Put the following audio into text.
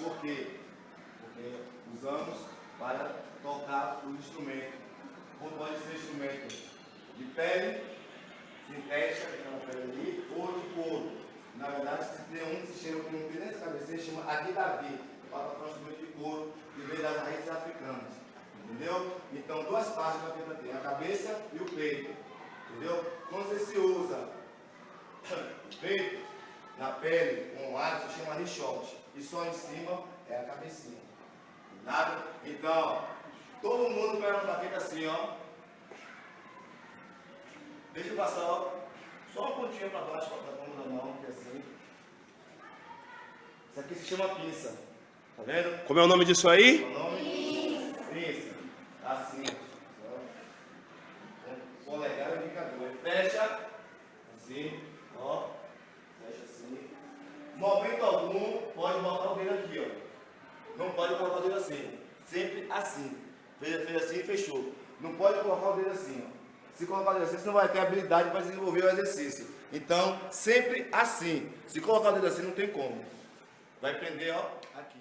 Por quê? Porque usamos para tocar o instrumento. Como pode ser instrumento de pele, sintética, que é uma pele ali, ou de couro. Na verdade, se tem um que se chama, como tem nessa cabeça, se chama Aguidavi, para tocar um instrumento de couro, que veio das raízes africanas. Entendeu? Então, duas partes da teta tem, a cabeça e o peito. Entendeu? Quando você se usa o peito na pele, com o ar, se chama richote. E só em cima é a cabecinha. Nada? Então, todo mundo pergunta, fica assim, ó. Deixa eu passar, ó, só uma pontinha para baixo, da palma da mão, que é assim. Isso aqui se chama pinça. Tá vendo? Como é o nome disso aí? O nome? Pinça. Assim. O polegar é o indicador. Fecha. Assim. Ó. Fecha assim. Momento algum, pode botar o dedo aqui, ó. Não pode colocar o dedo assim. Sempre assim. Fez assim e fechou. Não pode colocar o dedo assim, ó. Se colocar o dedo assim, você não vai ter habilidade para desenvolver o exercício. Então, sempre assim. Se colocar o dedo assim, não tem como. Vai prender, ó, aqui.